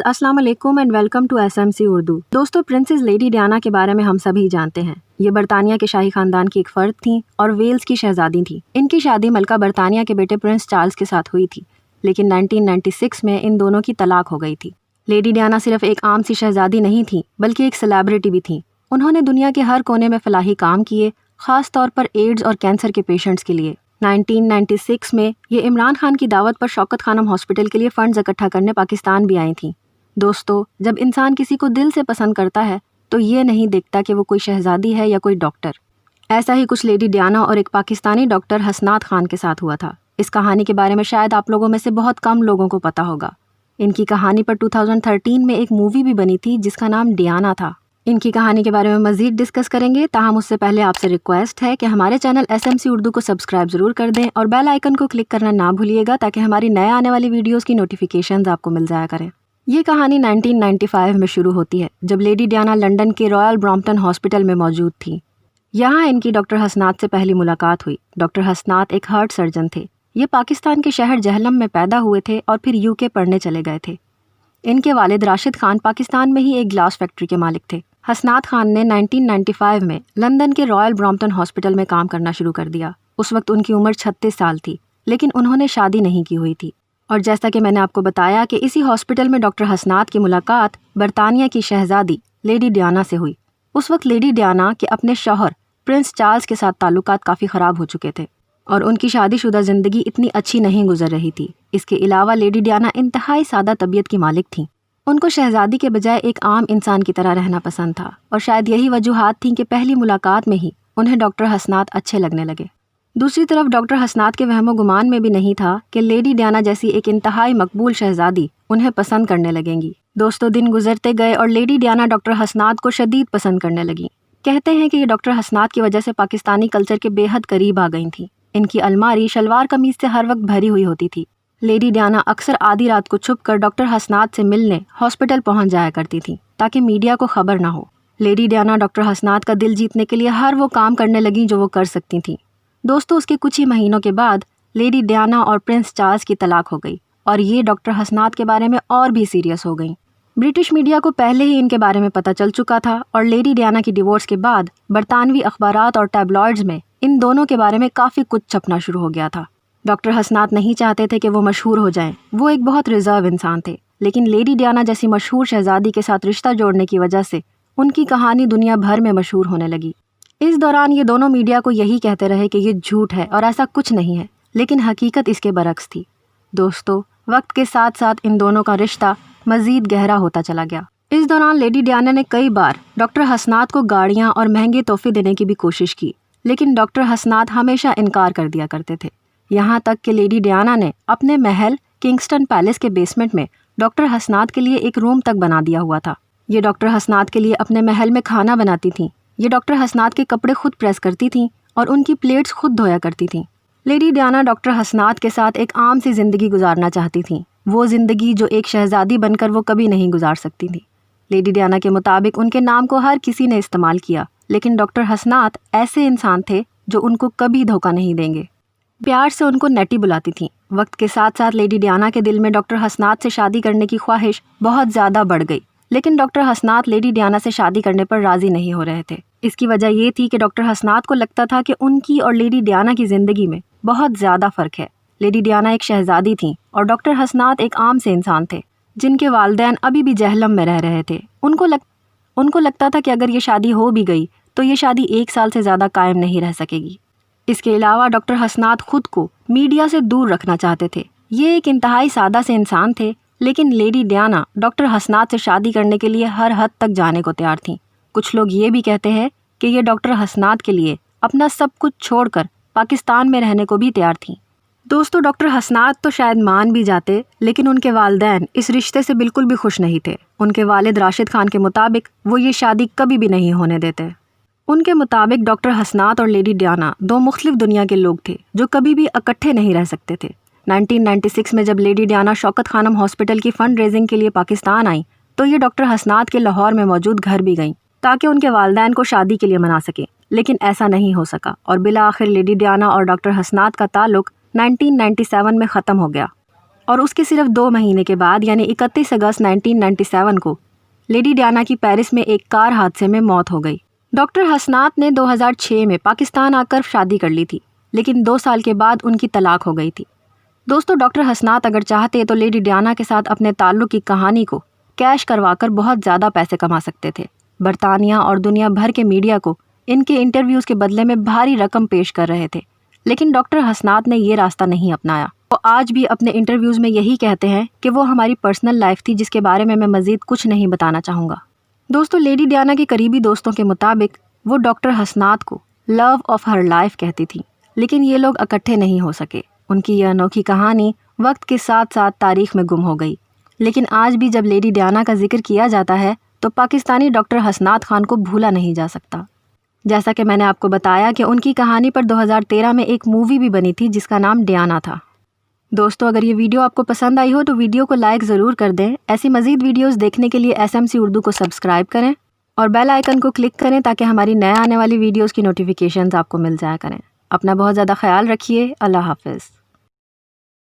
Friends, अस्सलाम वालेकुम and welcome to SMC Urdu. दोस्तों, प्रिंसेस लेडी डियाना के बारे में हम सभी जानते हैं। ये बरतानिया के शाही खानदान की एक फर्द थी और वेल्स की शहजादी थी। इनकी शादी मलका बरतानिया के बेटे प्रिंस चार्ल्स के साथ हुई थी, लेकिन 1996 में इन दोनों की तलाक हो गई थी। लेडी डियाना सिर्फ एक आम सी शहजादी नहीं थी, बल्कि एक सेलिब्रिटी भी थी। उन्होंने दुनिया के हर कोने में फलाही काम किए, खास तौर पर एड्स और कैंसर के पेशेंट्स के लिए। 1996 में ये इमरान खान की दावत पर शौकत खानम हॉस्पिटल के लिए फंड्स इकट्ठा करने पाकिस्तान भी आई थीं। दोस्तों, जब इंसान किसी को दिल से पसंद करता है तो ये नहीं देखता कि वो कोई शहजादी है या कोई डॉक्टर। ऐसा ही कुछ लेडी डियाना और एक पाकिस्तानी डॉक्टर हसनात खान के साथ हुआ था। इस कहानी के बारे में शायद आप लोगों में से बहुत कम लोगों को पता होगा। इनकी कहानी पर 2013 में एक मूवी भी बनी थी जिसका नाम डियाना था। इनकी कहानी के बारे में मज़ीद डिस्कस करेंगे, ताहम उससे पहले आपसे रिक्वेस्ट है कि हमारे चैनल SMC उर्दू को सब्सक्राइब ज़रूर कर दें और बेल आइकन को क्लिक करना ना भूलिएगा, ताकि हमारी नए आने वाली वीडियोस की नोटिफिकेशंस आपको मिल जाया करें। ये कहानी 1995 में शुरू होती है, जब लेडी डियाना लंदन के रॉयल ब्रॉम्पटन हॉस्पिटल में मौजूद थी। यहाँ इनकी डॉक्टर हसनात से पहली मुलाकात हुई। डॉक्टर हसनात एक हार्ट सर्जन थे। ये पाकिस्तान के शहर जहलम में पैदा हुए थे और फिर UK पढ़ने चले गए थे। इनके वालिद राशिद खान पाकिस्तान में ही एक ग्लास फैक्ट्री के मालिक थे। हसनात खान ने 1995 में लंदन के रॉयल ब्रॉम्पटन हॉस्पिटल में काम करना शुरू कर दिया। उस वक्त उनकी उम्र 36 साल थी, लेकिन उन्होंने शादी नहीं की हुई थी। और जैसा कि मैंने आपको बताया कि इसी हॉस्पिटल में डॉक्टर हसनात की मुलाकात बरतानिया की शहजादी लेडी डियाना से हुई। उस वक्त लेडी डियाना के अपने शौहर प्रिंस चार्ल्स के साथ ताल्लुकात काफ़ी ख़राब हो चुके थे और उनकी शादीशुदा ज़िंदगी इतनी अच्छी नहीं गुजर रही थी। इसके अलावा लेडी डियाना इंतहाई सादा तबीयत की मालिक थीं। उनको शहजादी के बजाय एक आम इंसान की तरह रहना पसंद था, और शायद यही वजूहात थीं कि पहली मुलाकात में ही उन्हें डॉक्टर हसनात अच्छे लगने लगे। दूसरी तरफ डॉक्टर हसनात के वहमो गुमान में भी नहीं था कि लेडी डियाना जैसी एक इंतहाई मकबूल शहजादी उन्हें पसंद करने लगेंगी। दोस्तों, दिन गुजरते गए और लेडी डियाना डॉक्टर हसनात को शदीद पसंद करने लगी। कहते हैं कि ये डॉक्टर हसनात की वजह से पाकिस्तानी कल्चर के बेहद करीब आ गई थी। इनकी अलमारी शलवार कमीज से हर वक्त भरी हुई होती थी। लेडी डियाना अक्सर आधी रात को छुपकर डॉक्टर हसनात से मिलने हॉस्पिटल पहुंच जाया करती थी, ताकि मीडिया को खबर ना हो। लेडी डियाना डॉक्टर हसनात का दिल जीतने के लिए हर वो काम करने लगी जो वो कर सकती थी। दोस्तों, उसके कुछ ही महीनों के बाद लेडी डियाना और प्रिंस चार्ल्स की तलाक हो गई और ये डॉक्टर हसनात के बारे में और भी सीरियस हो गई। ब्रिटिश मीडिया को पहले ही इनके बारे में पता चल चुका था और लेडी डियाना की डिवोर्स के बाद बरतानवी अखबारात और टैबलॉइड्स में इन दोनों के बारे में काफ़ी कुछ छपना शुरू हो गया था। डॉक्टर हसनात नहीं चाहते थे कि वो मशहूर हो जाएं। वो एक बहुत रिजर्व इंसान थे, लेकिन लेडी डियाना जैसी मशहूर शहजादी के साथ रिश्ता जोड़ने की वजह से उनकी कहानी दुनिया भर में मशहूर होने लगी। इस दौरान ये दोनों मीडिया को यही कहते रहे कि ये झूठ है और ऐसा कुछ नहीं है, लेकिन हकीकत इसके बरक्स थी। दोस्तों, वक्त के साथ साथ इन दोनों का रिश्ता मज़ीद गहरा होता चला गया। इस दौरान लेडी डियाना ने कई बार डॉक्टर हसनात को गाड़ियाँ और महंगे तोहफे देने की भी कोशिश की, लेकिन डॉक्टर हसनात हमेशा इनकार कर दिया करते थे। यहाँ तक कि लेडी डियाना ने अपने महल किंगस्टन पैलेस के बेसमेंट में डॉक्टर हसनात के लिए एक रूम तक बना दिया हुआ था। ये डॉक्टर हसनात के लिए अपने महल में खाना बनाती थीं। ये डॉक्टर हसनात के कपड़े खुद प्रेस करती थीं और उनकी प्लेट्स खुद धोया करती थीं। लेडी डियाना डॉक्टर हसनात के साथ एक आम सी ज़िंदगी गुजारना चाहती थीं, वो ज़िंदगी जो एक शहजादी बनकर वो कभी नहीं गुजार सकती थी। लेडी डियाना के मुताबिक उनके नाम को हर किसी ने इस्तेमाल किया, लेकिन डॉक्टर हसनात ऐसे इंसान थे जो उनको कभी धोखा नहीं देंगे। प्यार से उनको नेटी बुलाती थीं। वक्त के साथ साथ लेडी डियाना के दिल में डॉक्टर हसनात से शादी करने की ख्वाहिश बहुत ज़्यादा बढ़ गई, लेकिन डॉक्टर हसनात लेडी डियाना से शादी करने पर राज़ी नहीं हो रहे थे। इसकी वजह ये थी कि डॉक्टर हसनात को लगता था कि उनकी और लेडी डियाना की ज़िंदगी में बहुत ज़्यादा फ़र्क है। लेडी डियाना एक शहजादी थीं और डॉक्टर हसनात एक आम से इंसान थे, जिनके वालिदैन अभी भी जहलम में रह रहे थे। उनको लगता था कि अगर ये शादी हो भी गई तो ये शादी 1 साल से ज़्यादा कायम नहीं रह सकेगी। इसके अलावा डॉक्टर हसनात खुद को मीडिया से दूर रखना चाहते थे। ये एक इंतहाई सादा से इंसान थे, लेकिन लेडी डियाना डॉक्टर हसनात से शादी करने के लिए हर हद तक जाने को तैयार थीं। कुछ लोग ये भी कहते हैं कि ये डॉक्टर हसनात के लिए अपना सब कुछ छोड़कर पाकिस्तान में रहने को भी तैयार थीं। दोस्तों, डॉक्टर हसनात तो शायद मान भी जाते, लेकिन उनके वालिदैन इस रिश्ते से बिल्कुल भी खुश नहीं थे। उनके वालिद राशिद खान के मुताबिक वो ये शादी कभी भी नहीं होने देते। उनके मुताबिक डॉक्टर हसनात और लेडी डियाना दो मुख्तलिफ दुनिया के लोग थे जो कभी भी इकट्ठे नहीं रह सकते थे। 1996 में जब lady Diana Shaukat Khanum hospital की फ़ंड रेजिंग के लिए पाकिस्तान आई, तो ये डॉक्टर हसनात के लाहौर में मौजूद घर भी गईं ताकि उनके वालिदैन को शादी के लिए मना सकें, लेकिन ऐसा नहीं हो सका और बिला आखिर लेडी डियाना और डॉक्टर हसनात का ताल्लुक 1997 में ख़त्म हो गया। और उसके सिर्फ 2 महीने के बाद यानी 31 अगस्त 1997 को लेडी डायना की पेरिस में एक कार हादसे में मौत हो गई। डॉक्टर हसनात ने 2006 में पाकिस्तान आकर शादी कर ली थी, लेकिन 2 साल के बाद उनकी तलाक हो गई थी। दोस्तों, डॉक्टर हसनात अगर चाहते तो लेडी डायना के साथ अपने ताल्लुक की कहानी को कैश करवाकर बहुत ज़्यादा पैसे कमा सकते थे। बरतानिया और दुनिया भर के मीडिया को इनके इंटरव्यूज़ के बदले में भारी रकम पेश कर रहे थे, लेकिन डॉक्टर हसनात ने ये रास्ता नहीं अपनाया। वो आज भी अपने इंटरव्यूज़ में यही कहते हैं कि वो हमारी पर्सनल लाइफ थी जिसके बारे में मैं मज़ीद कुछ नहीं बताना चाहूँगा। दोस्तों, लेडी डायना के करीबी दोस्तों के मुताबिक वो डॉक्टर हसनात को लव ऑफ हर लाइफ कहती थी, लेकिन ये लोग इकट्ठे नहीं हो सके। उनकी यह अनोखी कहानी वक्त के साथ साथ तारीख में गुम हो गई, लेकिन आज भी जब लेडी डायना का जिक्र किया जाता है तो पाकिस्तानी डॉक्टर हसनात खान को भूला नहीं जा सकता। जैसा कि मैंने आपको बताया कि उनकी कहानी पर 2013 में एक मूवी भी बनी थी जिसका नाम डायना था। दोस्तों, अगर ये वीडियो आपको पसंद आई हो तो वीडियो को लाइक ज़रूर कर दें। ऐसी मज़ीद वीडियोस देखने के लिए SMC उर्दू को सब्सक्राइब करें और बेल आइकन को क्लिक करें ताकि हमारी नए आने वाली वीडियोस की नोटिफिकेशंस आपको मिल जाया करें। अपना बहुत ज़्यादा ख्याल रखिए। अल्लाह हाफ़िज़।